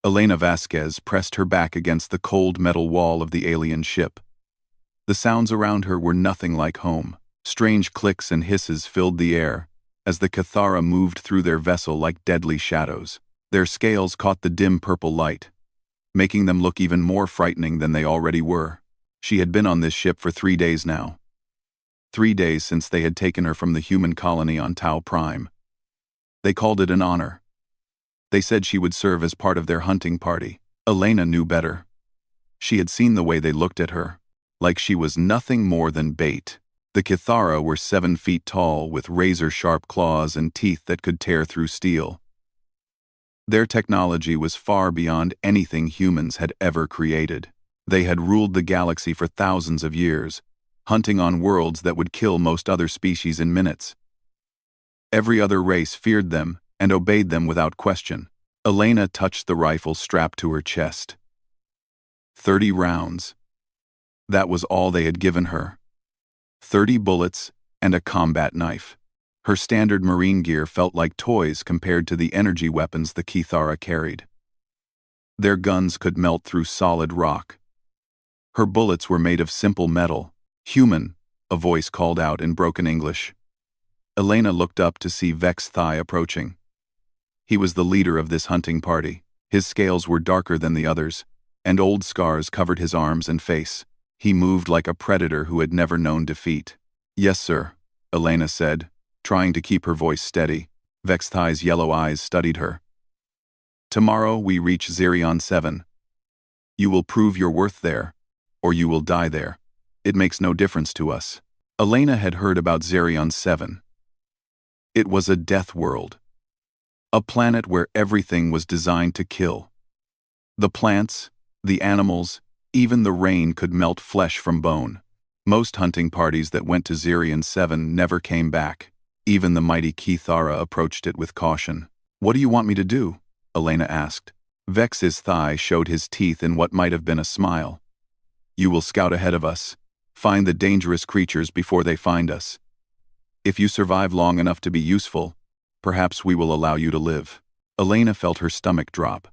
Elena Vasquez pressed her back against the cold metal wall of the alien ship. The sounds around her were nothing like home. Strange clicks and hisses filled the air as the Cathara moved through their vessel like deadly shadows. Their scales caught the dim purple light, making them look even more frightening than they already were. She had been on this ship for 3 days now. 3 days since they had taken her from the human colony on Tau Prime. They called it an honor. They said she would serve as part of their hunting party. Elena knew better. She had seen the way they looked at her, like she was nothing more than bait. The Cathara were 7 feet tall, with razor-sharp claws and teeth that could tear through steel. Their technology was far beyond anything humans had ever created. They had ruled the galaxy for thousands of years, hunting on worlds that would kill most other species in minutes. Every other race feared them and obeyed them without question. Elena touched the rifle strapped to her chest. 30 rounds. That was all they had given her. 30 bullets and a combat knife. Her standard marine gear felt like toys compared to the energy weapons the Cathara carried. Their guns could melt through solid rock. Her bullets were made of simple metal. "Human," a voice called out in broken English. Elena looked up to see Vex Thai approaching. He was the leader of this hunting party. His scales were darker than the others, and old scars covered his arms and face. He moved like a predator who had never known defeat. "Yes, sir," Elena said, trying to keep her voice steady. Vex Thai's yellow eyes studied her. "Tomorrow we reach Zerion 7. You will prove your worth there, or you will die there. It makes no difference to us." Elena had heard about Zerion 7. It was a death world. A planet where everything was designed to kill. The plants, the animals, even the rain could melt flesh from bone. Most hunting parties that went to Zerion 7 never came back. Even the mighty Cathara approached it with caution. "What do you want me to do?" Elena asked. Vex's thigh showed his teeth in what might have been a smile. "You will scout ahead of us. Find the dangerous creatures before they find us. If you survive long enough to be useful, perhaps we will allow you to live." Elena felt her stomach drop.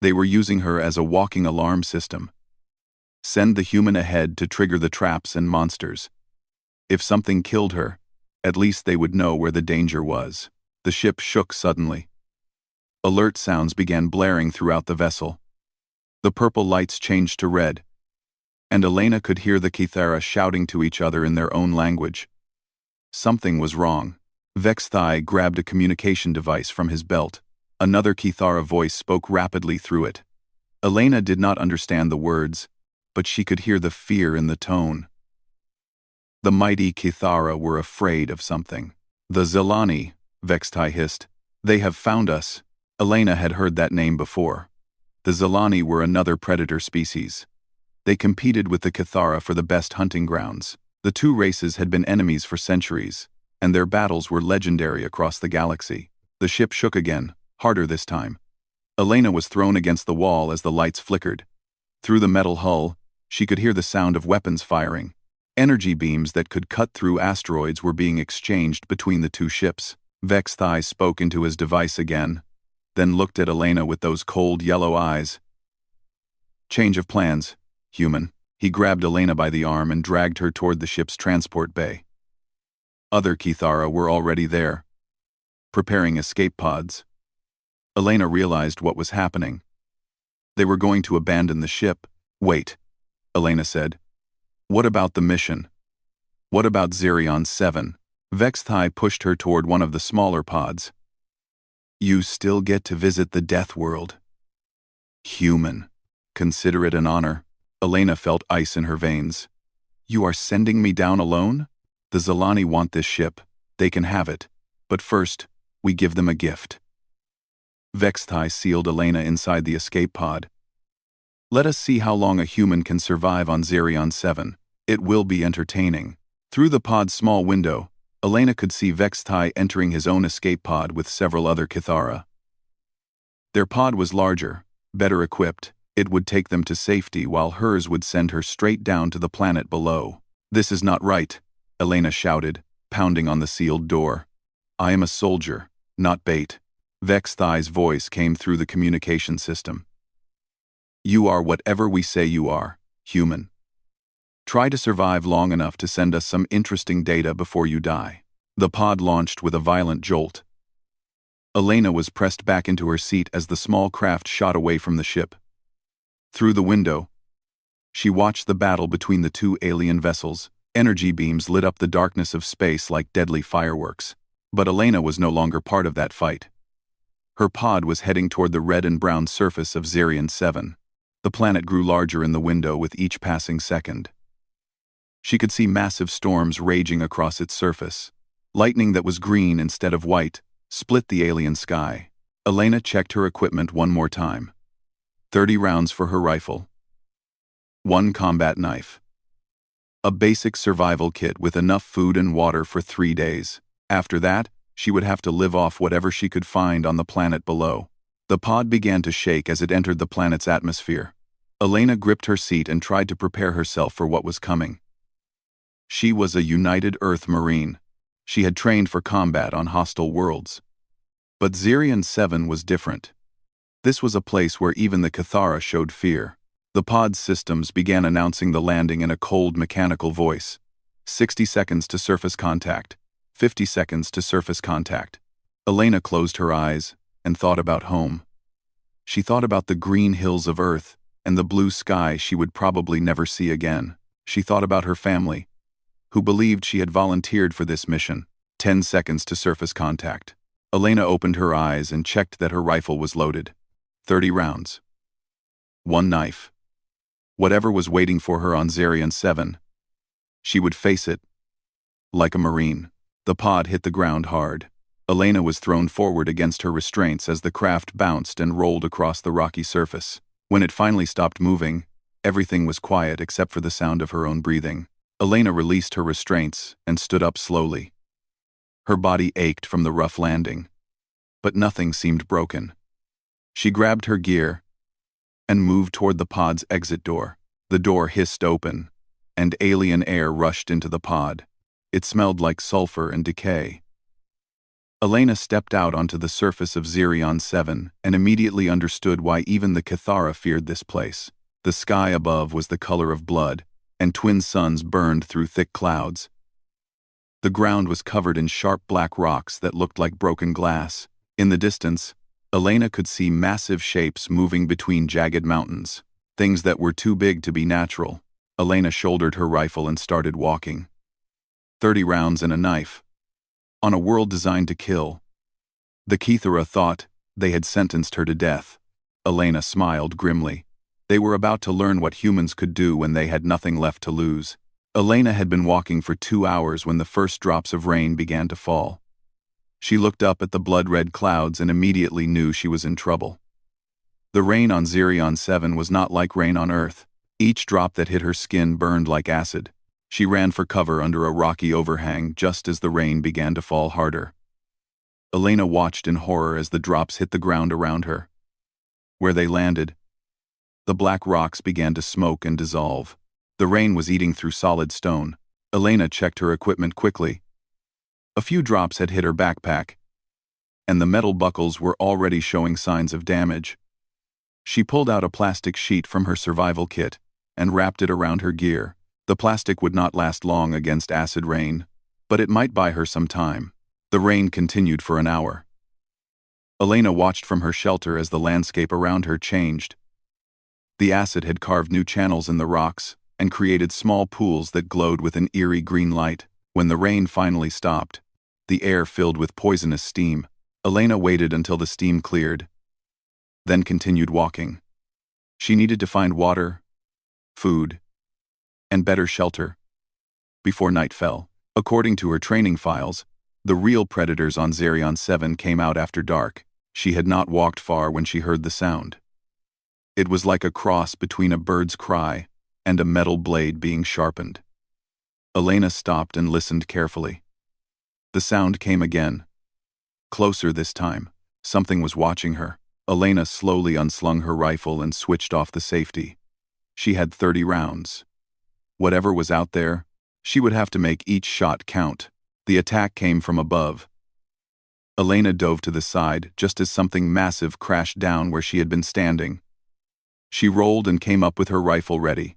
They were using her as a walking alarm system. Send the human ahead to trigger the traps and monsters. If something killed her, at least they would know where the danger was. The ship shook suddenly. Alert sounds began blaring throughout the vessel. The purple lights changed to red, and Elena could hear the Cathara shouting to each other in their own language. Something was wrong. Vex Thai grabbed a communication device from his belt. Another Cathara voice spoke rapidly through it. Elena did not understand the words, but she could hear the fear in the tone. The mighty Cathara were afraid of something. "The Zelani," Vex Thai hissed. "They have found us." Elena had heard that name before. The Zelani were another predator species. They competed with the Cathara for the best hunting grounds. The two races had been enemies for centuries, and their battles were legendary across the galaxy. The ship shook again, harder this time. Elena was thrown against the wall as the lights flickered. Through the metal hull, she could hear the sound of weapons firing. Energy beams that could cut through asteroids were being exchanged between the two ships. Vex Thai spoke into his device again, then looked at Elena with those cold yellow eyes. "Change of plans, human." He grabbed Elena by the arm and dragged her toward the ship's transport bay. Other Cathara were already there, preparing escape pods. Elena realized what was happening. They were going to abandon the ship. "Wait," Elena said. "What about the mission? What about Zerion 7? Vex Thai pushed her toward one of the smaller pods. "You still get to visit the death world. Human. Consider it an honor." Elena felt ice in her veins. "You are sending me down alone? The Zelani want this ship. They can have it. But first, we give them a gift." Vex Thai sealed Elena inside the escape pod. "Let us see how long a human can survive on Zerion 7. It will be entertaining." Through the pod's small window, Elena could see Vex Thai entering his own escape pod with several other Cathara. Their pod was larger, better equipped. It would take them to safety while hers would send her straight down to the planet below. "This is not right," Elena shouted, pounding on the sealed door. "I am a soldier, not bait." Vexthai's voice came through the communication system. You are whatever we say you are, human. Try to survive long enough to send us some interesting data before you die. The pod launched with a violent jolt. Elena was pressed back into her seat as the small craft shot away from the ship. Through the window, she watched the battle between the two alien vessels. Energy beams lit up the darkness of space like deadly fireworks. But Elena was no longer part of that fight. Her pod was heading toward the red and brown surface of Zerion 7. The planet grew larger in the window with each passing second. She could see massive storms raging across its surface. Lightning that was green instead of white split the alien sky. Elena checked her equipment one more time. 30 rounds for her rifle. 1 combat knife. A basic survival kit with enough food and water for 3 days. After that, she would have to live off whatever she could find on the planet below. The pod began to shake as it entered the planet's atmosphere. Elena gripped her seat and tried to prepare herself for what was coming. She was a United Earth Marine. She had trained for combat on hostile worlds. But Zerion 7 was different. This was a place where even the Cathara showed fear. The pod's systems began announcing the landing in a cold mechanical voice. 60 seconds to surface contact. 50 seconds to surface contact. Elena closed her eyes and thought about home. She thought about the green hills of Earth and the blue sky she would probably never see again. She thought about her family, who believed she had volunteered for this mission. 10 seconds to surface contact. Elena opened her eyes and checked that her rifle was loaded. 30 rounds. 1 knife. Whatever was waiting for her on Zerion 7, she would face it like a Marine. The pod hit the ground hard. Elena was thrown forward against her restraints as the craft bounced and rolled across the rocky surface. When it finally stopped moving, everything was quiet except for the sound of her own breathing. Elena released her restraints and stood up slowly. Her body ached from the rough landing, but nothing seemed broken. She grabbed her gear and moved toward the pod's exit door. The door hissed open, and alien air rushed into the pod. It smelled like sulfur and decay. Elena stepped out onto the surface of Zerion 7 and immediately understood why even the Cathara feared this place. The sky above was the color of blood, and twin suns burned through thick clouds. The ground was covered in sharp black rocks that looked like broken glass. In the distance, Elena could see massive shapes moving between jagged mountains, things that were too big to be natural. Elena shouldered her rifle and started walking. 30 rounds and a knife. On a world designed to kill. The Cathara thought they had sentenced her to death. Elena smiled grimly. They were about to learn what humans could do when they had nothing left to lose. Elena had been walking for 2 hours when the first drops of rain began to fall. She looked up at the blood-red clouds and immediately knew she was in trouble. The rain on Zerion 7 was not like rain on Earth. Each drop that hit her skin burned like acid. She ran for cover under a rocky overhang just as the rain began to fall harder. Elena watched in horror as the drops hit the ground around her. Where they landed, the black rocks began to smoke and dissolve. The rain was eating through solid stone. Elena checked her equipment quickly. A few drops had hit her backpack, and the metal buckles were already showing signs of damage. She pulled out a plastic sheet from her survival kit and wrapped it around her gear. The plastic would not last long against acid rain, but it might buy her some time. The rain continued for an hour. Elena watched from her shelter as the landscape around her changed. The acid had carved new channels in the rocks and created small pools that glowed with an eerie green light. When the rain finally stopped, the air filled with poisonous steam. Elena waited until the steam cleared, then continued walking. She needed to find water, food, and better shelter before night fell. According to her training files, the real predators on Zerion 7 came out after dark. She had not walked far when she heard the sound. It was like a cross between a bird's cry and a metal blade being sharpened. Elena stopped and listened carefully. The sound came again. Closer this time. Something was watching her. Elena slowly unslung her rifle and switched off the safety. She had 30 rounds. Whatever was out there, she would have to make each shot count. The attack came from above. Elena dove to the side just as something massive crashed down where she had been standing. She rolled and came up with her rifle ready.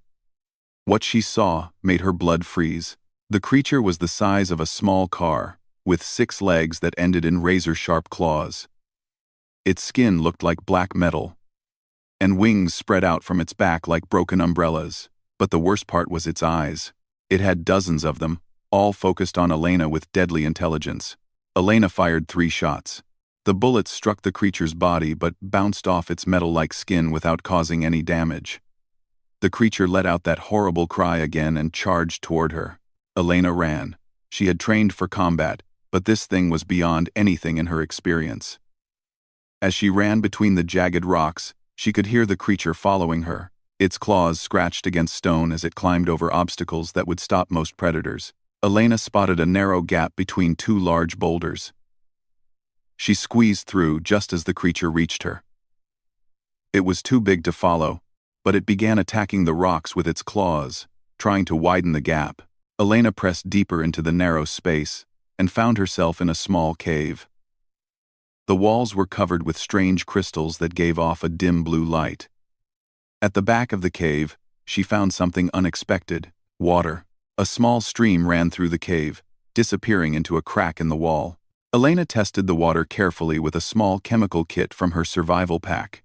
What she saw made her blood freeze. The creature was the size of a small car, with 6 legs that ended in razor-sharp claws. Its skin looked like black metal, and wings spread out from its back like broken umbrellas. But the worst part was its eyes. It had dozens of them, all focused on Elena with deadly intelligence. Elena fired 3 shots. The bullets struck the creature's body but bounced off its metal-like skin without causing any damage. The creature let out that horrible cry again and charged toward her. Elena ran. She had trained for combat, but this thing was beyond anything in her experience. As she ran between the jagged rocks, she could hear the creature following her. Its claws scratched against stone as it climbed over obstacles that would stop most predators. Elena spotted a narrow gap between 2 large boulders. She squeezed through just as the creature reached her. It was too big to follow, but it began attacking the rocks with its claws, trying to widen the gap. Elena pressed deeper into the narrow space and found herself in a small cave. The walls were covered with strange crystals that gave off a dim blue light. At the back of the cave, she found something unexpected: water. A small stream ran through the cave, disappearing into a crack in the wall. Elena tested the water carefully with a small chemical kit from her survival pack.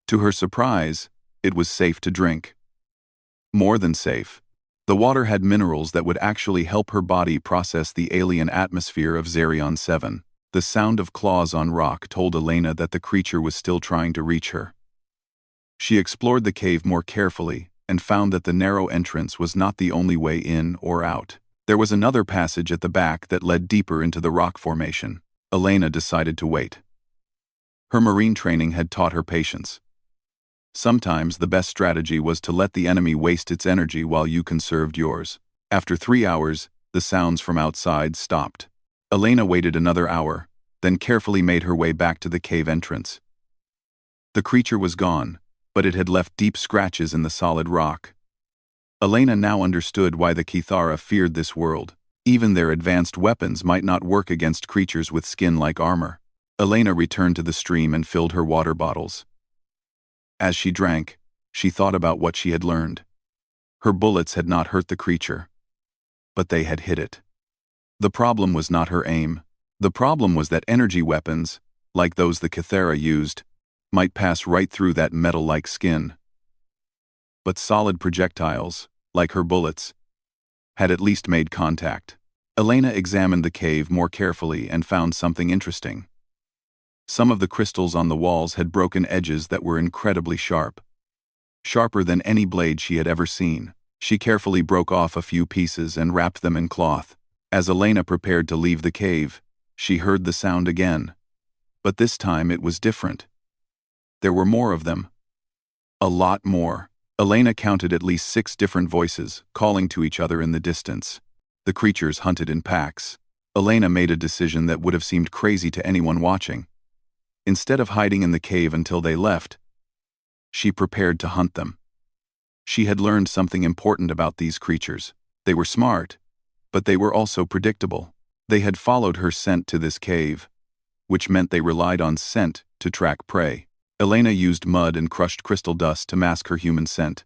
To her surprise, it was safe to drink. More than safe. The water had minerals that would actually help her body process the alien atmosphere of Zerion 7. The sound of claws on rock told Elena that the creature was still trying to reach her. She explored the cave more carefully and found that the narrow entrance was not the only way in or out. There was another passage at the back that led deeper into the rock formation. Elena decided to wait. Her marine training had taught her patience. Sometimes the best strategy was to let the enemy waste its energy while you conserved yours. After 3 hours, the sounds from outside stopped. Elena waited another hour, then carefully made her way back to the cave entrance. The creature was gone, but it had left deep scratches in the solid rock. Elena now understood why the Kithara feared this world. Even their advanced weapons might not work against creatures with skin-like armor. Elena returned to the stream and filled her water bottles. As she drank, she thought about what she had learned. Her bullets had not hurt the creature, but they had hit it. The problem was not her aim. The problem was that energy weapons, like those the Kithara used, might pass right through that metal-like skin. But solid projectiles, like her bullets, had at least made contact. Elena examined the cave more carefully and found something interesting. Some of the crystals on the walls had broken edges that were incredibly sharp. Sharper than any blade she had ever seen. She carefully broke off a few pieces and wrapped them in cloth. As Elena prepared to leave the cave, she heard the sound again. But this time it was different. There were more of them. A lot more. Elena counted at least 6 different voices, calling to each other in the distance. The creatures hunted in packs. Elena made a decision that would have seemed crazy to anyone watching. Instead of hiding in the cave until they left, she prepared to hunt them. She had learned something important about these creatures. They were smart, but they were also predictable. They had followed her scent to this cave, which meant they relied on scent to track prey. Elena used mud and crushed crystal dust to mask her human scent.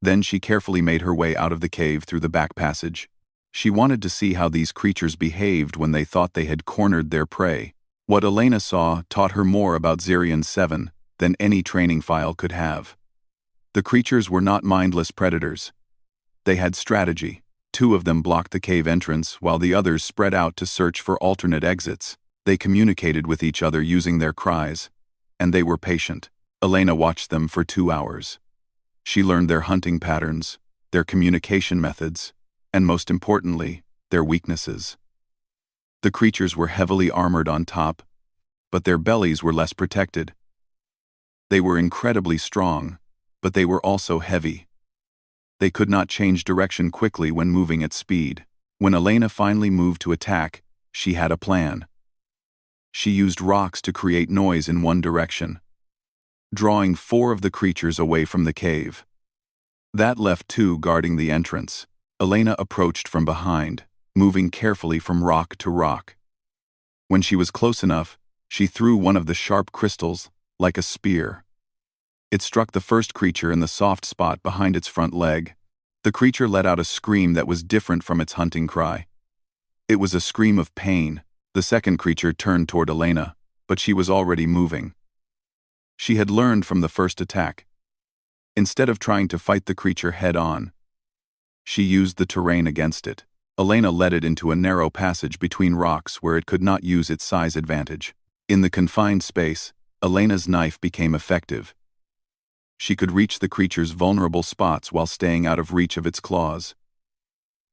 Then she carefully made her way out of the cave through the back passage. She wanted to see how these creatures behaved when they thought they had cornered their prey. What Elena saw taught her more about Zerion 7 than any training file could have. The creatures were not mindless predators. They had strategy. 2 of them blocked the cave entrance while the others spread out to search for alternate exits. They communicated with each other using their cries, and they were patient. Elena watched them for 2 hours. She learned their hunting patterns, their communication methods, and most importantly, their weaknesses. The creatures were heavily armored on top, but their bellies were less protected. They were incredibly strong, but they were also heavy. They could not change direction quickly when moving at speed. When Elena finally moved to attack, she had a plan. She used rocks to create noise in one direction, drawing 4 of the creatures away from the cave. That left 2 guarding the entrance. Elena approached from behind, moving carefully from rock to rock. When she was close enough, she threw one of the sharp crystals, like a spear. It struck the first creature in the soft spot behind its front leg. The creature let out a scream that was different from its hunting cry. It was a scream of pain. The second creature turned toward Elena, but she was already moving. She had learned from the first attack. Instead of trying to fight the creature head-on, she used the terrain against it. Elena led it into a narrow passage between rocks where it could not use its size advantage. In the confined space, Elena's knife became effective. She could reach the creature's vulnerable spots while staying out of reach of its claws.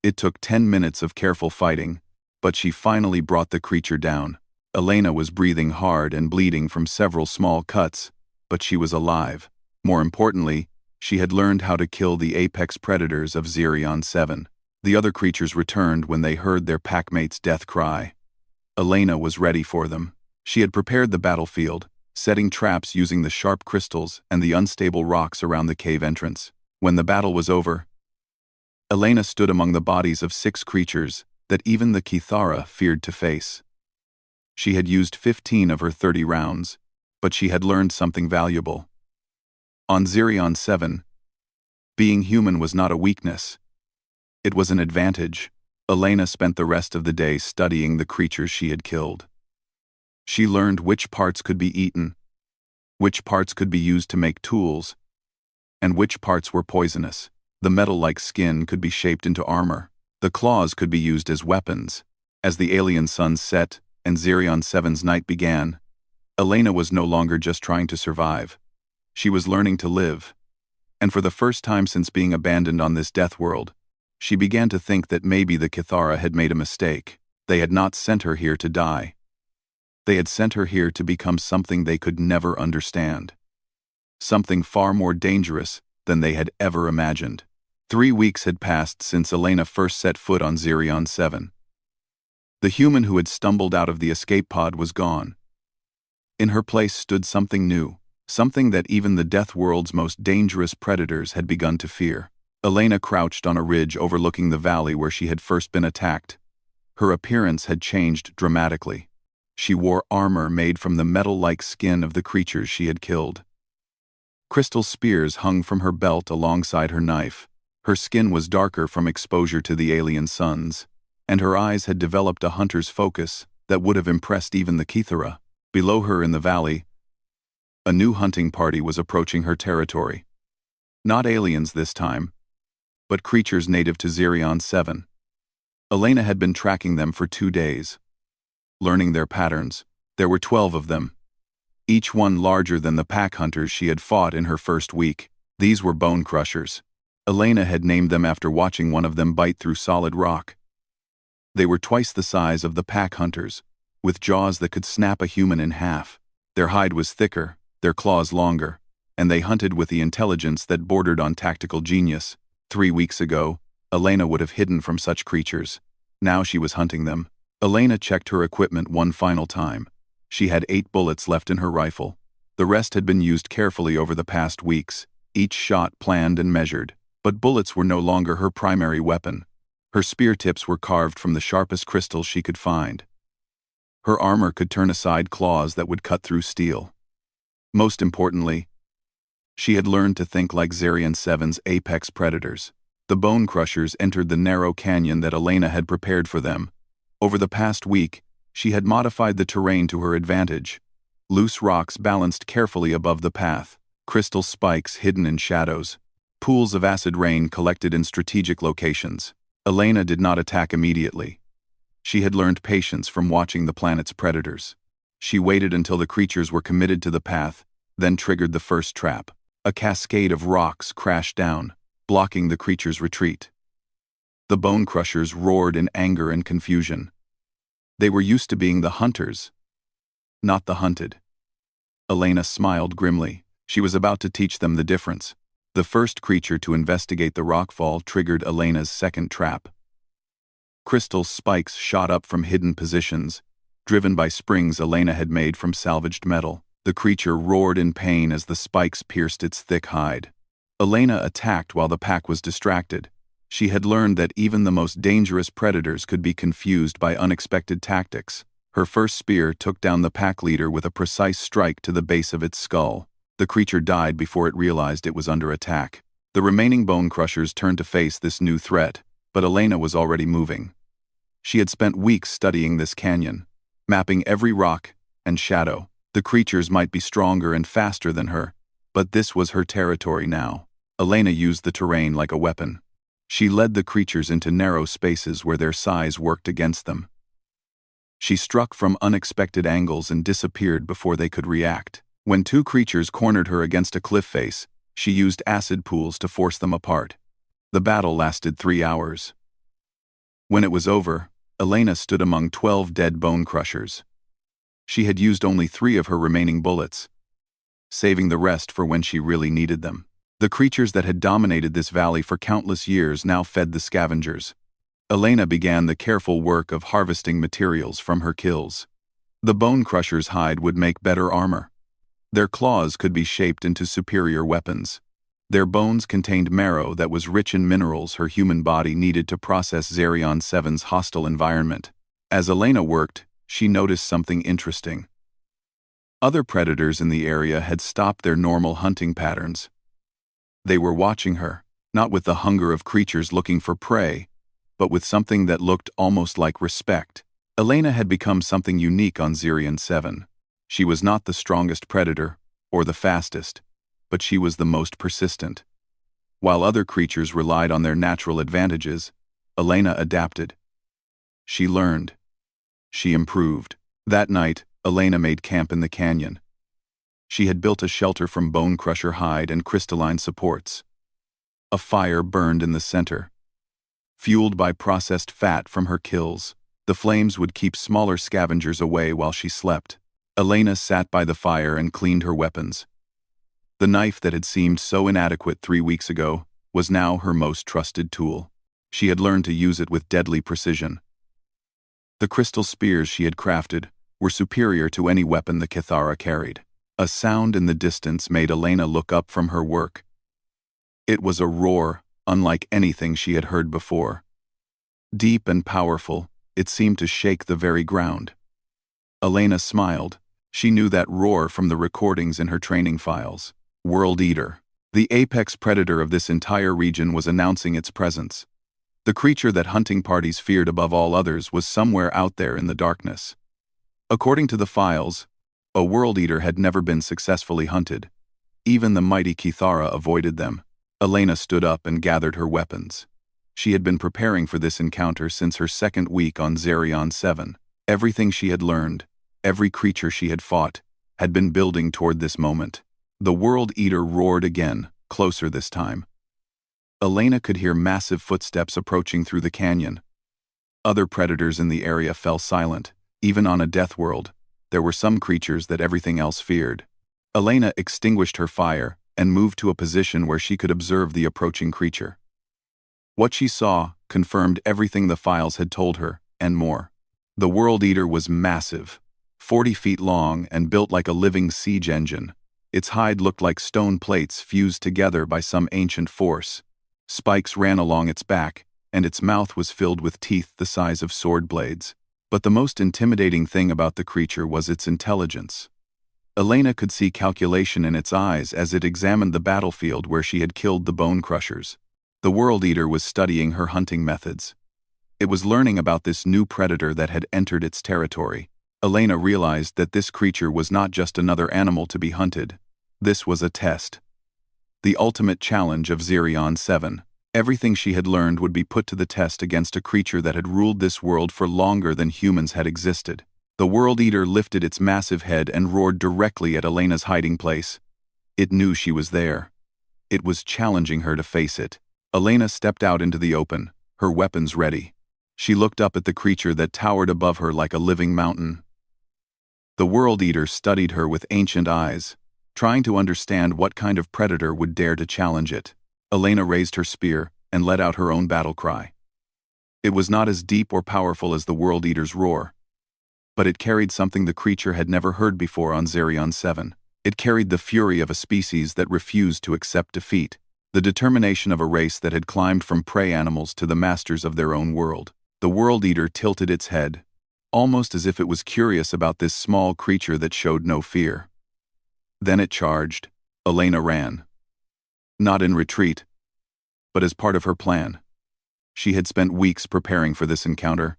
It took 10 minutes of careful fighting, but she finally brought the creature down. Elena was breathing hard and bleeding from several small cuts, but she was alive. More importantly, she had learned how to kill the apex predators of Xerion 7. The other creatures returned when they heard their packmate's death cry. Elena was ready for them. She had prepared the battlefield, setting traps using the sharp crystals and the unstable rocks around the cave entrance. When the battle was over, Elena stood among the bodies of 6 creatures that even the Kithara feared to face. She had used 15 of her 30 rounds, but she had learned something valuable. On Xerion 7, being human was not a weakness. It was an advantage. Elena spent the rest of the day studying the creatures she had killed. She learned which parts could be eaten, which parts could be used to make tools, and which parts were poisonous. The metal-like skin could be shaped into armor. The claws could be used as weapons. As the alien sun set and Xerion 7's night began, Elena was no longer just trying to survive. She was learning to live. And for the first time since being abandoned on this death world, she began to think that maybe the Kithara had made a mistake. They had not sent her here to die. They had sent her here to become something they could never understand. Something far more dangerous than they had ever imagined. 3 weeks had passed since Elena first set foot on Xerion 7. The human who had stumbled out of the escape pod was gone. In her place stood something new, something that even the death world's most dangerous predators had begun to fear. Elena crouched on a ridge overlooking the valley where she had first been attacked. Her appearance had changed dramatically. She wore armor made from the metal-like skin of the creatures she had killed. Crystal spears hung from her belt alongside her knife. Her skin was darker from exposure to the alien suns, and her eyes had developed a hunter's focus that would have impressed even the Kithara. Below her in the valley, a new hunting party was approaching her territory. Not aliens this time, but creatures native to Xerion 7. Elena had been tracking them for 2 days, learning their patterns. There were 12 of them, each one larger than the pack hunters she had fought in her first week. These were bone crushers. Elena had named them after watching one of them bite through solid rock. They were twice the size of the pack hunters, with jaws that could snap a human in half. Their hide was thicker, their claws longer, and they hunted with the intelligence that bordered on tactical genius. 3 weeks ago, Elena would have hidden from such creatures. Now she was hunting them. Elena checked her equipment one final time. She had 8 bullets left in her rifle. The rest had been used carefully over the past weeks, each shot planned and measured. But bullets were no longer her primary weapon. Her spear tips were carved from the sharpest crystals she could find. Her armor could turn aside claws that would cut through steel. Most importantly, she had learned to think like Xerion 7's apex predators. The bone crushers entered the narrow canyon that Elena had prepared for them. Over the past week, she had modified the terrain to her advantage. Loose rocks balanced carefully above the path, crystal spikes hidden in shadows, pools of acid rain collected in strategic locations. Elena did not attack immediately. She had learned patience from watching the planet's predators. She waited until the creatures were committed to the path, then triggered the first trap. A cascade of rocks crashed down, blocking the creature's retreat. The bone crushers roared in anger and confusion. They were used to being the hunters, not the hunted. Elena smiled grimly. She was about to teach them the difference. The first creature to investigate the rockfall triggered Elena's second trap. Crystal spikes shot up from hidden positions, driven by springs Elena had made from salvaged metal. The creature roared in pain as the spikes pierced its thick hide. Elena attacked while the pack was distracted. She had learned that even the most dangerous predators could be confused by unexpected tactics. Her first spear took down the pack leader with a precise strike to the base of its skull. The creature died before it realized it was under attack. The remaining bone crushers turned to face this new threat, but Elena was already moving. She had spent weeks studying this canyon, mapping every rock and shadow. The creatures might be stronger and faster than her, but this was her territory now. Elena used the terrain like a weapon. She led the creatures into narrow spaces where their size worked against them. She struck from unexpected angles and disappeared before they could react. When two creatures cornered her against a cliff face, she used acid pools to force them apart. The battle lasted 3 hours. When it was over, Elena stood among 12 dead bone crushers. She had used only 3 of her remaining bullets, saving the rest for when she really needed them. The creatures that had dominated this valley for countless years now fed the scavengers. Elena began the careful work of harvesting materials from her kills. The bone crusher's hide would make better armor. Their claws could be shaped into superior weapons. Their bones contained marrow that was rich in minerals her human body needed to process Zerion 7's hostile environment. As Elena worked, she noticed something interesting. Other predators in the area had stopped their normal hunting patterns. They were watching her, not with the hunger of creatures looking for prey, but with something that looked almost like respect. Elena had become something unique on Zerion 7. She was not the strongest predator, or the fastest, but she was the most persistent. While other creatures relied on their natural advantages, Elena adapted. She learned. She improved. That night, Elena made camp in the canyon. She had built a shelter from bone crusher hide and crystalline supports. A fire burned in the center. Fueled by processed fat from her kills, the flames would keep smaller scavengers away while she slept. Elena sat by the fire and cleaned her weapons. The knife that had seemed so inadequate 3 weeks ago was now her most trusted tool. She had learned to use it with deadly precision. The crystal spears she had crafted were superior to any weapon the Cathara carried. A sound in the distance made Elena look up from her work. It was a roar, unlike anything she had heard before. Deep and powerful, it seemed to shake the very ground. Elena smiled. She knew that roar from the recordings in her training files. World Eater. The apex predator of this entire region was announcing its presence. The creature that hunting parties feared above all others was somewhere out there in the darkness. According to the files, a World Eater had never been successfully hunted. Even the mighty Cathara avoided them. Elena stood up and gathered her weapons. She had been preparing for this encounter since her second week on Zerion 7. Everything she had learned, every creature she had fought, had been building toward this moment. The World Eater roared again, closer this time. Elena could hear massive footsteps approaching through the canyon. Other predators in the area fell silent. Even on a death world, there were some creatures that everything else feared. Elena extinguished her fire and moved to a position where she could observe the approaching creature. What she saw confirmed everything the files had told her, and more. The World Eater was massive, 40 feet long and built like a living siege engine. Its hide looked like stone plates fused together by some ancient force. Spikes ran along its back, and its mouth was filled with teeth the size of sword blades. But the most intimidating thing about the creature was its intelligence. Elena could see calculation in its eyes as it examined the battlefield where she had killed the bone crushers. The World Eater was studying her hunting methods. It was learning about this new predator that had entered its territory. Elena realized that this creature was not just another animal to be hunted. This was a test. The ultimate challenge of Zerion 7. Everything she had learned would be put to the test against a creature that had ruled this world for longer than humans had existed. The World Eater lifted its massive head and roared directly at Elena's hiding place. It knew she was there. It was challenging her to face it. Elena stepped out into the open, her weapons ready. She looked up at the creature that towered above her like a living mountain. The World Eater studied her with ancient eyes, trying to understand what kind of predator would dare to challenge it. Elena raised her spear and let out her own battle cry. It was not as deep or powerful as the World Eater's roar, but it carried something the creature had never heard before on Zerion 7. It carried the fury of a species that refused to accept defeat, the determination of a race that had climbed from prey animals to the masters of their own world. The World Eater tilted its head, almost as if it was curious about this small creature that showed no fear. Then it charged. Elena ran. Not in retreat, but as part of her plan. She had spent weeks preparing for this encounter,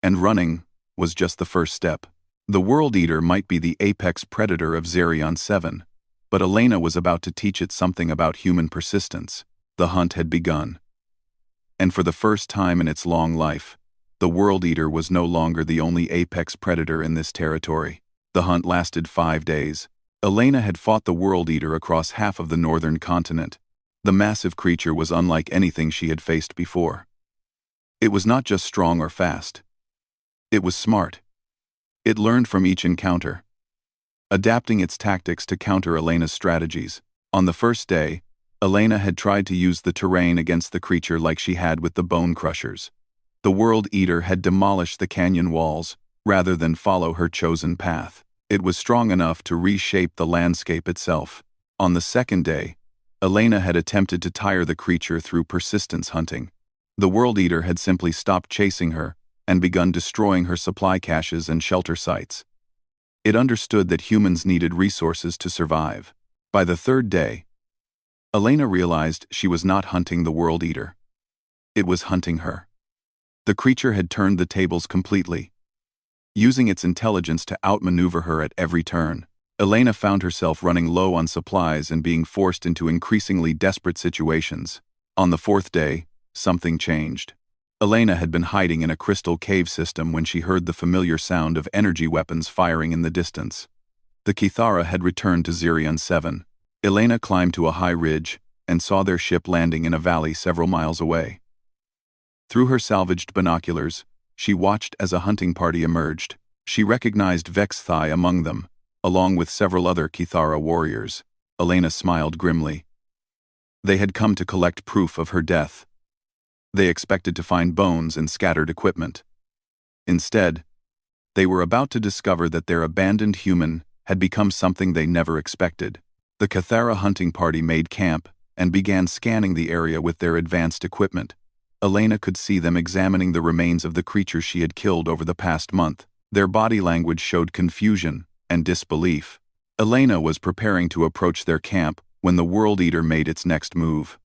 and running was just the first step. The World Eater might be the apex predator of Zerion 7, but Elena was about to teach it something about human persistence. The hunt had begun. And for the first time in its long life, the World Eater was no longer the only apex predator in this territory. The hunt lasted 5 days. Elena had fought the World Eater across half of the northern continent. The massive creature was unlike anything she had faced before. It was not just strong or fast. It was smart. It learned from each encounter, adapting its tactics to counter Elena's strategies. On the first day, Elena had tried to use the terrain against the creature like she had with the Bone Crushers. The World Eater had demolished the canyon walls, rather than follow her chosen path. It was strong enough to reshape the landscape itself. On the second day, Elena had attempted to tire the creature through persistence hunting. The World Eater had simply stopped chasing her and begun destroying her supply caches and shelter sites. It understood that humans needed resources to survive. By the third day, Elena realized she was not hunting the World Eater. It was hunting her. The creature had turned the tables completely, using its intelligence to outmaneuver her at every turn. Elena found herself running low on supplies and being forced into increasingly desperate situations. On the fourth day, something changed. Elena had been hiding in a crystal cave system when she heard the familiar sound of energy weapons firing in the distance. The Kithara had returned to Zerion 7. Elena climbed to a high ridge and saw their ship landing in a valley several miles away. Through her salvaged binoculars, she watched as a hunting party emerged. She recognized Vexthai among them, along with several other Kithara warriors. Elena smiled grimly. They had come to collect proof of her death. They expected to find bones and scattered equipment. Instead, they were about to discover that their abandoned human had become something they never expected. The Kithara hunting party made camp and began scanning the area with their advanced equipment. Elena could see them examining the remains of the creature she had killed over the past month. Their body language showed confusion and disbelief. Elena was preparing to approach their camp when the World Eater made its next move.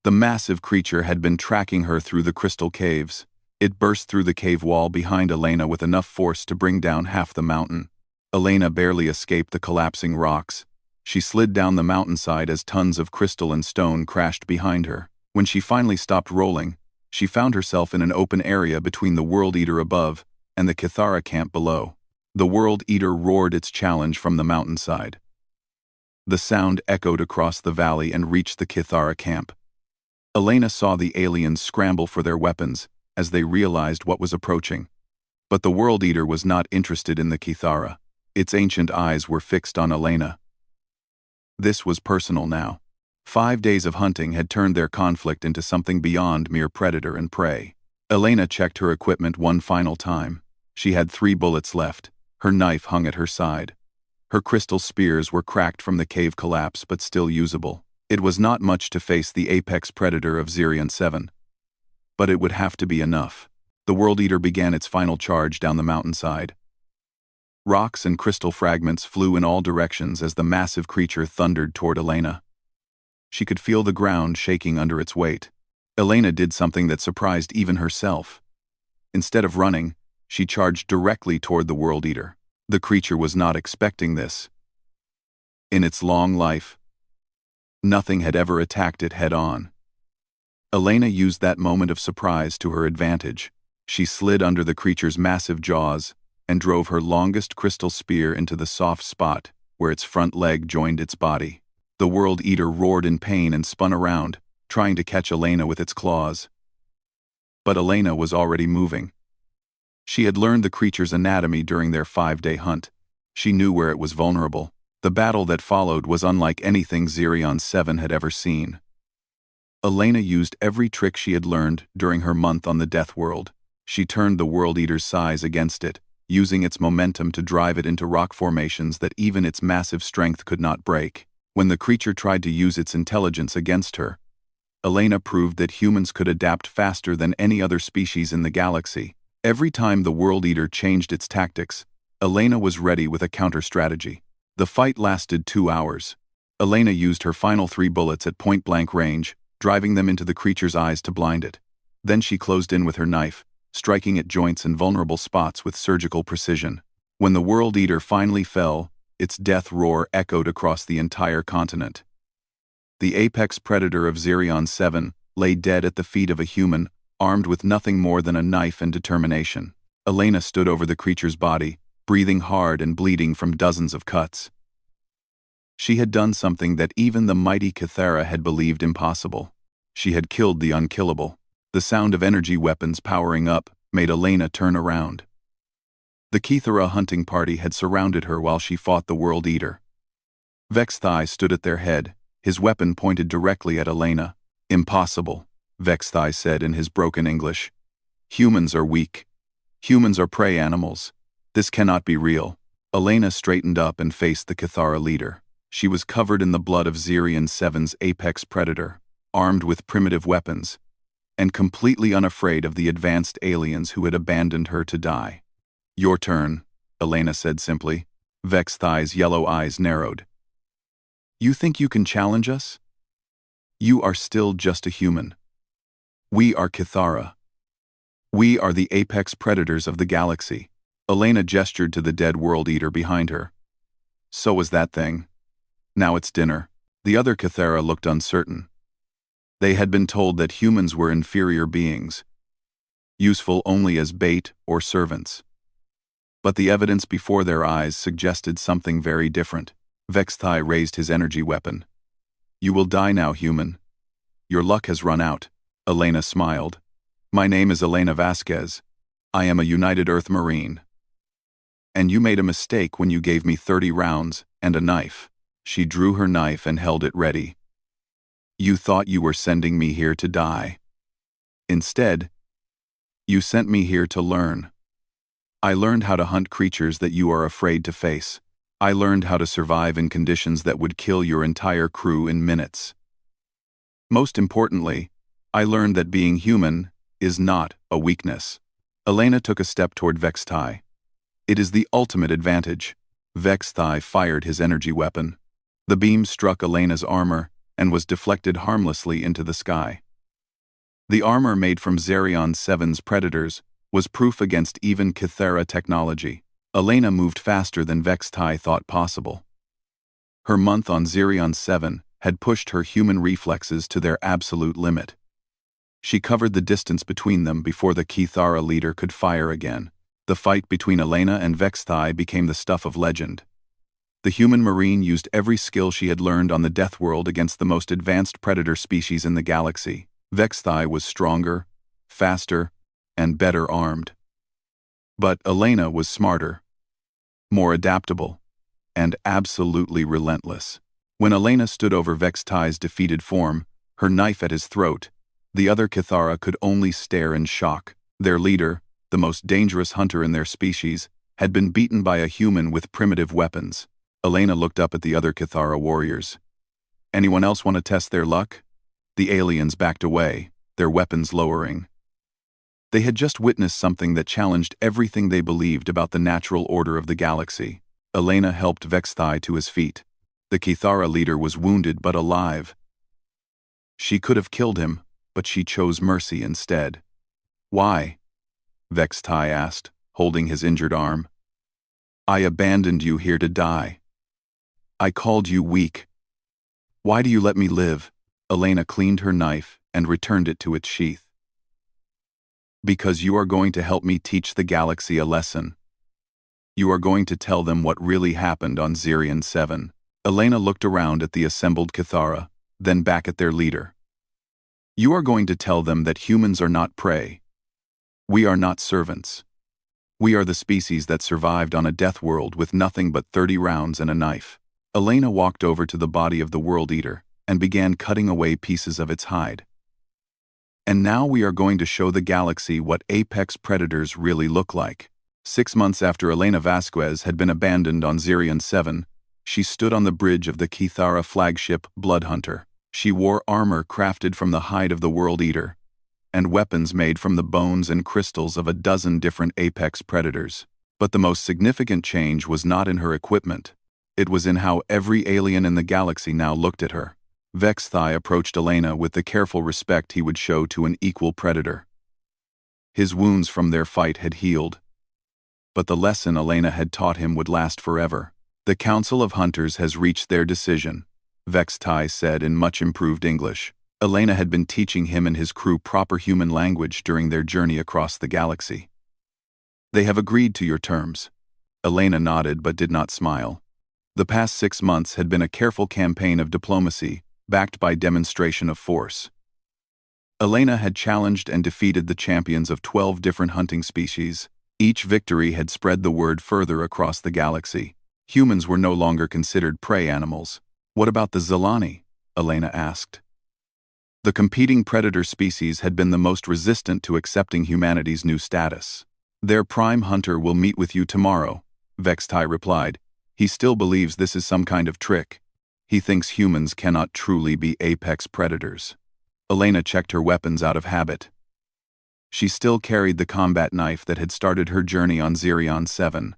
The massive creature had been tracking her through the crystal caves. It burst through the cave wall behind Elena with enough force to bring down half the mountain. Elena barely escaped the collapsing rocks. She slid down the mountainside as tons of crystal and stone crashed behind her. When she finally stopped rolling, she found herself in an open area between the World Eater above and the Kithara camp below. The World Eater roared its challenge from the mountainside. The sound echoed across the valley and reached the Kithara camp. Elena saw the aliens scramble for their weapons as they realized what was approaching. But the World Eater was not interested in the Kithara. Its ancient eyes were fixed on Elena. This was personal now. 5 days of hunting had turned their conflict into something beyond mere predator and prey. Elena checked her equipment one final time. She had 3 bullets left. Her knife hung at her side. Her crystal spears were cracked from the cave collapse but still usable. It was not much to face the apex predator of Zerion 7. But it would have to be enough. The World Eater began its final charge down the mountainside. Rocks and crystal fragments flew in all directions as the massive creature thundered toward Elena. She could feel the ground shaking under its weight. Elena did something that surprised even herself. Instead of running, she charged directly toward the World Eater. The creature was not expecting this. In its long life, nothing had ever attacked it head-on. Elena used that moment of surprise to her advantage. She slid under the creature's massive jaws and drove her longest crystal spear into the soft spot where its front leg joined its body. The World Eater roared in pain and spun around, trying to catch Elena with its claws. But Elena was already moving. She had learned the creature's anatomy during their 5-day hunt. She knew where it was vulnerable. The battle that followed was unlike anything Zerion 7 had ever seen. Elena used every trick she had learned during her month on the Death World. She turned the World Eater's size against it, using its momentum to drive it into rock formations that even its massive strength could not break. When the creature tried to use its intelligence against her, Elena proved that humans could adapt faster than any other species in the galaxy. Every time the World Eater changed its tactics, Elena was ready with a counter-strategy. The fight lasted 2 hours. Elena used her final 3 bullets at point-blank range, driving them into the creature's eyes to blind it. Then she closed in with her knife, striking at joints and vulnerable spots with surgical precision. When the World Eater finally fell, its death roar echoed across the entire continent. The apex predator of Xerion 7 lay dead at the feet of a human, armed with nothing more than a knife and determination. Elena stood over the creature's body, breathing hard and bleeding from dozens of cuts. She had done something that even the mighty Cathara had believed impossible. She had killed the unkillable. The sound of energy weapons powering up made Elena turn around. The Cathara hunting party had surrounded her while she fought the World Eater. Vexthai stood at their head, his weapon pointed directly at Elena. "Impossible," Vexthai said in his broken English. "Humans are weak. Humans are prey animals. This cannot be real." Elena straightened up and faced the Cathara leader. She was covered in the blood of Xerion 7's apex predator, armed with primitive weapons, and completely unafraid of the advanced aliens who had abandoned her to die. "Your turn," Elena said simply. Vexthai's yellow eyes narrowed. "You think you can challenge us? You are still just a human. We are Cathara. We are the apex predators of the galaxy." Elena gestured to the dead World Eater behind her. "So was that thing. Now it's dinner." The other Cathara looked uncertain. They had been told that humans were inferior beings, useful only as bait or servants. But the evidence before their eyes suggested something very different. Vexthai raised his energy weapon. "You will die now, human. Your luck has run out." Elena smiled. "My name is Elena Vasquez. I am a United Earth Marine. And you made a mistake when you gave me 30 rounds and a knife." She drew her knife and held it ready. "You thought you were sending me here to die. Instead, you sent me here to learn. I learned how to hunt creatures that you are afraid to face. I learned how to survive in conditions that would kill your entire crew in minutes. Most importantly, I learned that being human is not a weakness." Elena took a step toward Vexthai. "It is the ultimate advantage." Vexthai fired his energy weapon. The beam struck Elena's armor and was deflected harmlessly into the sky. The armor made from Xerion 7's predators was proof against even Cathara technology. Elena moved faster than Vexthai thought possible. Her month on Xerion 7 had pushed her human reflexes to their absolute limit. She covered the distance between them before the Cathara leader could fire again. The fight between Elena and Vexthai became the stuff of legend. The human marine used every skill she had learned on the Death World against the most advanced predator species in the galaxy. Vexthai was stronger, faster, and better armed. But Elena was smarter, more adaptable, and absolutely relentless. When Elena stood over Vexthai's defeated form, her knife at his throat, the other Cathara could only stare in shock. Their leader, the most dangerous hunter in their species, had been beaten by a human with primitive weapons. Elena looked up at the other Cathara warriors. "Anyone else want to test their luck?" The aliens backed away, their weapons lowering. They had just witnessed something that challenged everything they believed about the natural order of the galaxy. Elena helped Vexthai to his feet. The Cathara leader was wounded but alive. She could have killed him, but she chose mercy instead. "Why?" Vexthai asked, holding his injured arm. "I abandoned you here to die. I called you weak. Why do you let me live?" Elena cleaned her knife and returned it to its sheath. "Because you are going to help me teach the galaxy a lesson. You are going to tell them what really happened on Xerion 7. Elena looked around at the assembled Cathara, then back at their leader. "You are going to tell them that humans are not prey. We are not servants. We are the species that survived on a death world with nothing but 30 rounds and a knife." Elena walked over to the body of the World Eater and began cutting away pieces of its hide. "And now we are going to show the galaxy what apex predators really look like." 6 months after Elena Vasquez had been abandoned on Xerion 7, she stood on the bridge of the Cathara flagship Bloodhunter. She wore armor crafted from the hide of the World Eater, and weapons made from the bones and crystals of a dozen different apex predators. But the most significant change was not in her equipment. It was in how every alien in the galaxy now looked at her. Vexthai approached Elena with the careful respect he would show to an equal predator. His wounds from their fight had healed, but the lesson Elena had taught him would last forever. "The Council of Hunters has reached their decision," Vexthai said in much improved English. Elena had been teaching him and his crew proper human language during their journey across the galaxy. "They have agreed to your terms." Elena nodded but did not smile. The past 6 months had been a careful campaign of diplomacy, backed by demonstration of force. Elena had challenged and defeated the champions of 12 different hunting species. Each victory had spread the word further across the galaxy. Humans were no longer considered prey animals. "What about the Zilani?" Elena asked. The competing predator species had been the most resistant to accepting humanity's new status. "Their prime hunter will meet with you tomorrow," Vexthai replied. "He still believes this is some kind of trick. He thinks humans cannot truly be apex predators." Elena checked her weapons out of habit. She still carried the combat knife that had started her journey on Zirion 7.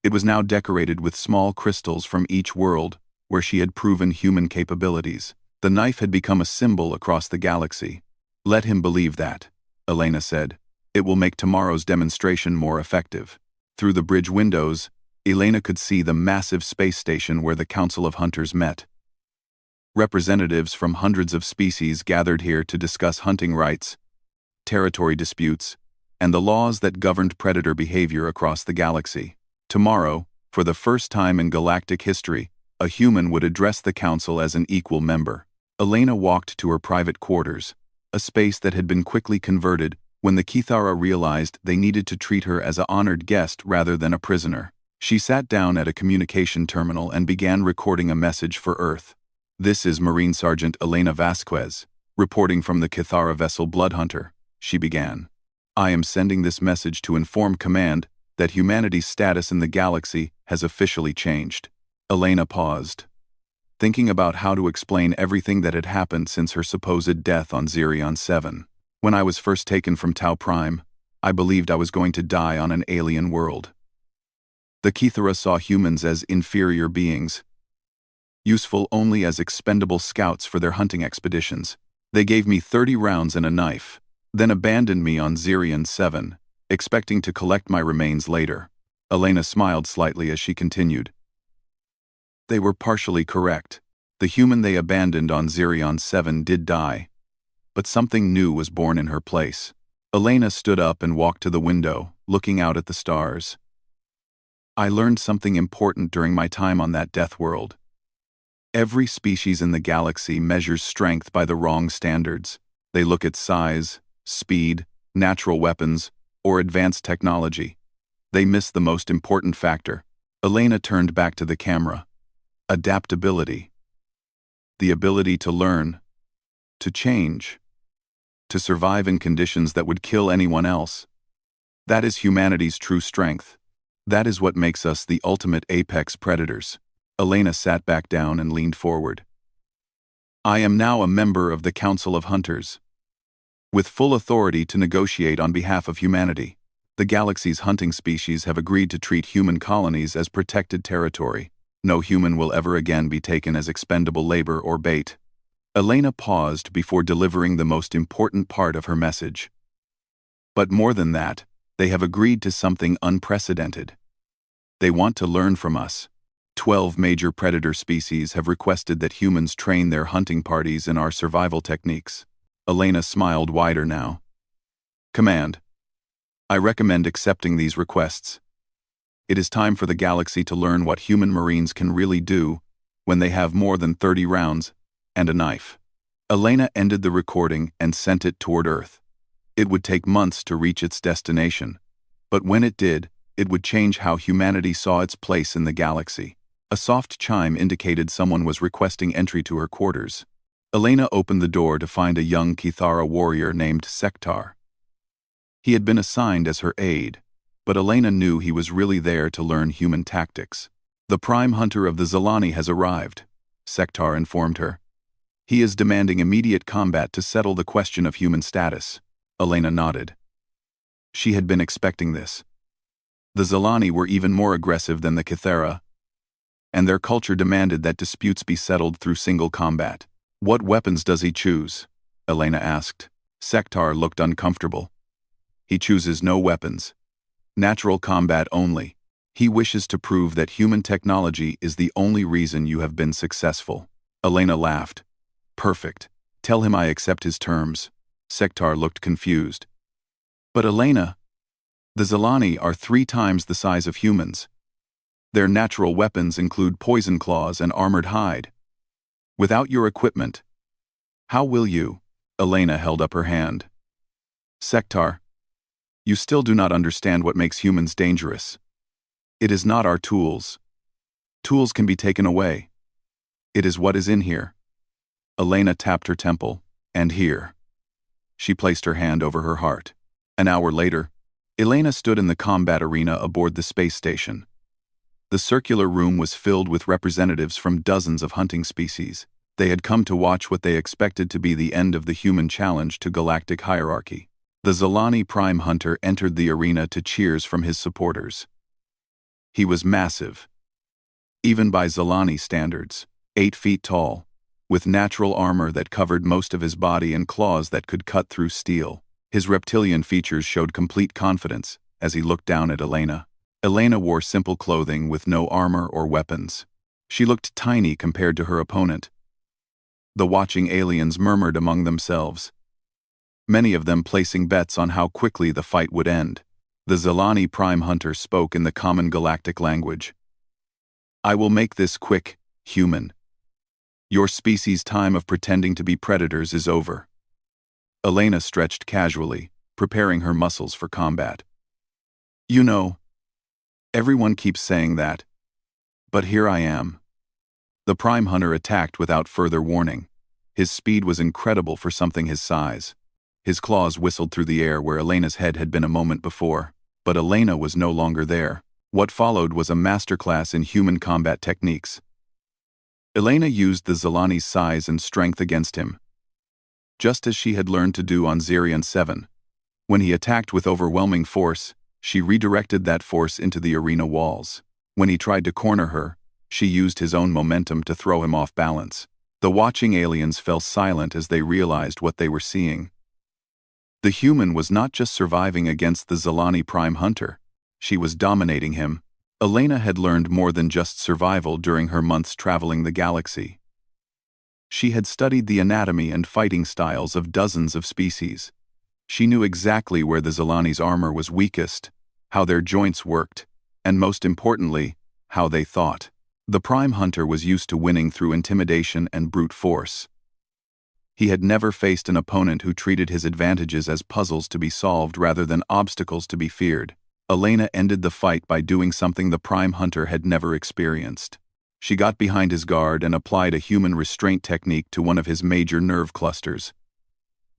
It was now decorated with small crystals from each world, where she had proven human capabilities. The knife had become a symbol across the galaxy. "Let him believe that," Elena said. "It will make tomorrow's demonstration more effective." Through the bridge windows, Elena could see the massive space station where the Council of Hunters met. Representatives from hundreds of species gathered here to discuss hunting rights, territory disputes, and the laws that governed predator behavior across the galaxy. Tomorrow, for the first time in galactic history, a human would address the council as an equal member. Elena walked to her private quarters, a space that had been quickly converted when the Kithara realized they needed to treat her as an honored guest rather than a prisoner. She sat down at a communication terminal and began recording a message for Earth. "This is Marine Sergeant Elena Vasquez, reporting from the Kithara vessel Bloodhunter," she began. "I am sending this message to inform Command that humanity's status in the galaxy has officially changed." Elena paused, thinking about how to explain everything that had happened since her supposed death on Zirion 7. "When I was first taken from Tau Prime, I believed I was going to die on an alien world. The Kithara saw humans as inferior beings, useful only as expendable scouts for their hunting expeditions. They gave me 30 rounds and a knife, then abandoned me on Zirion 7, expecting to collect my remains later." Elena smiled slightly as she continued. "They were partially correct. The human they abandoned on Zirion 7 did die, but something new was born in her place." Elena stood up and walked to the window, looking out at the stars. "I learned something important during my time on that death world. Every species in the galaxy measures strength by the wrong standards. They look at size, speed, natural weapons, or advanced technology. They miss the most important factor." Elena turned back to the camera. "Adaptability. The ability to learn, to change, to survive in conditions that would kill anyone else. That is humanity's true strength. That is what makes us the ultimate apex predators." Elena sat back down and leaned forward. "I am now a member of the Council of Hunters, with full authority to negotiate on behalf of humanity. The galaxy's hunting species have agreed to treat human colonies as protected territory. No human will ever again be taken as expendable labor or bait." Elena paused before delivering the most important part of her message. "But more than that, they have agreed to something unprecedented. They want to learn from us. 12 major predator species have requested that humans train their hunting parties in our survival techniques." Elena smiled wider now. "Command, I recommend accepting these requests. It is time for the galaxy to learn what human Marines can really do when they have more than 30 rounds and a knife." Elena ended the recording and sent it toward Earth. It would take months to reach its destination, but when it did, it would change how humanity saw its place in the galaxy. A soft chime indicated someone was requesting entry to her quarters. Elena opened the door to find a young Kithara warrior named Sektar. He had been assigned as her aide, but Elena knew he was really there to learn human tactics. "The prime hunter of the Zilani has arrived," Sektar informed her. "He is demanding immediate combat to settle the question of human status." Elena nodded. She had been expecting this. The Zelani were even more aggressive than the Cathara, and their culture demanded that disputes be settled through single combat. What weapons does he choose? Elena asked. Sektar looked uncomfortable. He chooses no weapons. Natural combat only. He wishes to prove that human technology is the only reason you have been successful. Elena laughed. Perfect. Tell him I accept his terms. Sektar looked confused. But Elena, the Zelani are 3 times the size of humans. Their natural weapons include poison claws and armored hide. Without your equipment, how will you? Elena held up her hand. Sektar, you still do not understand what makes humans dangerous. It is not our tools. Tools can be taken away. It is what is in here. Elena tapped her temple, and here. She placed her hand over her heart. An hour later, Elena stood in the combat arena aboard the space station. The circular room was filled with representatives from dozens of hunting species. They had come to watch what they expected to be the end of the human challenge to galactic hierarchy. The Zelani Prime Hunter entered the arena to cheers from his supporters. He was massive, even by Zelani standards, 8 feet tall, with natural armor that covered most of his body and claws that could cut through steel. His reptilian features showed complete confidence as he looked down at Elena. Elena wore simple clothing with no armor or weapons. She looked tiny compared to her opponent. The watching aliens murmured among themselves, many of them placing bets on how quickly the fight would end. The Zelani Prime Hunter spoke in the common galactic language. I will make this quick, human. Your species' time of pretending to be predators is over. Elena stretched casually, preparing her muscles for combat. You know, everyone keeps saying that. But here I am. The Prime Hunter attacked without further warning. His speed was incredible for something his size. His claws whistled through the air where Elena's head had been a moment before, but Elena was no longer there. What followed was a masterclass in human combat techniques. Elena used the Zelani's size and strength against him, just as she had learned to do on Zerion 7. When he attacked with overwhelming force, she redirected that force into the arena walls. When he tried to corner her, she used his own momentum to throw him off balance. The watching aliens fell silent as they realized what they were seeing. The human was not just surviving against the Zelani Prime Hunter. She was dominating him. Elena had learned more than just survival during her months traveling the galaxy. She had studied the anatomy and fighting styles of dozens of species. She knew exactly where the Zelani's armor was weakest, how their joints worked, and most importantly, how they thought. The Prime Hunter was used to winning through intimidation and brute force. He had never faced an opponent who treated his advantages as puzzles to be solved rather than obstacles to be feared. Elena ended the fight by doing something the Prime Hunter had never experienced. She got behind his guard and applied a human restraint technique to one of his major nerve clusters.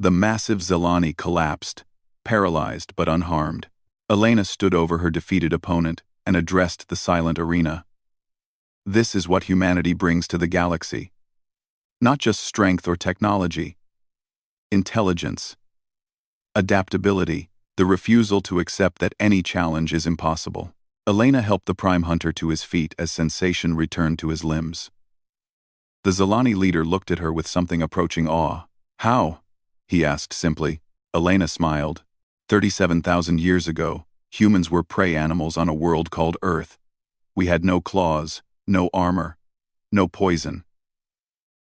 The massive Zelani collapsed, paralyzed but unharmed. Elena stood over her defeated opponent and addressed the silent arena. This is what humanity brings to the galaxy. Not just strength or technology. Intelligence. Adaptability. The refusal to accept that any challenge is impossible. Elena helped the Prime Hunter to his feet as sensation returned to his limbs. The Zelani leader looked at her with something approaching awe. How? He asked simply. Elena smiled. 37,000 years ago, humans were prey animals on a world called Earth. We had no claws, no armor, no poison.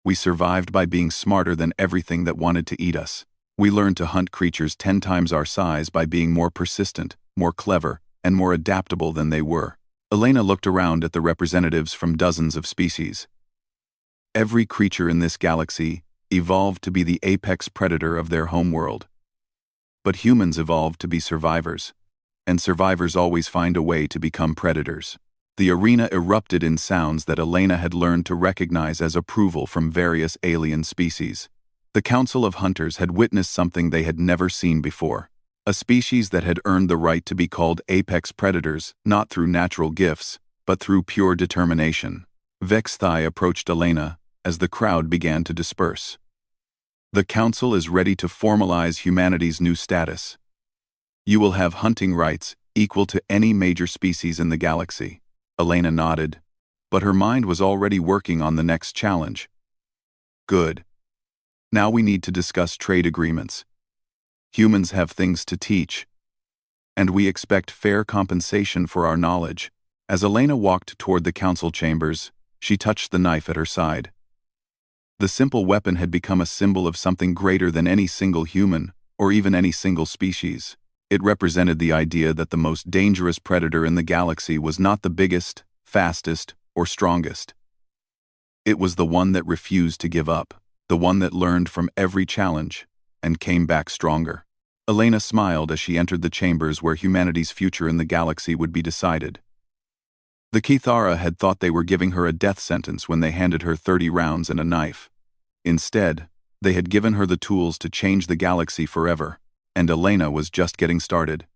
We survived by being smarter than everything that wanted to eat us. We learned to hunt creatures 10 times our size by being more persistent, more clever, and more adaptable than they were. Elena looked around at the representatives from dozens of species. Every creature in this galaxy evolved to be the apex predator of their homeworld. But humans evolved to be survivors, and survivors always find a way to become predators. The arena erupted in sounds that Elena had learned to recognize as approval from various alien species. The Council of Hunters had witnessed something they had never seen before. A species that had earned the right to be called apex predators, not through natural gifts, but through pure determination. Vexthai approached Elena as the crowd began to disperse. The Council is ready to formalize humanity's new status. You will have hunting rights equal to any major species in the galaxy. Elena nodded, but her mind was already working on the next challenge. Good. Now we need to discuss trade agreements. Humans have things to teach, and we expect fair compensation for our knowledge. As Elena walked toward the council chambers, she touched the knife at her side. The simple weapon had become a symbol of something greater than any single human, or even any single species. It represented the idea that the most dangerous predator in the galaxy was not the biggest, fastest, or strongest. It was the one that refused to give up, the one that learned from every challenge, and came back stronger. Elena smiled as she entered the chambers where humanity's future in the galaxy would be decided. The Kithara had thought they were giving her a death sentence when they handed her 30 rounds and a knife. Instead, they had given her the tools to change the galaxy forever, and Elena was just getting started.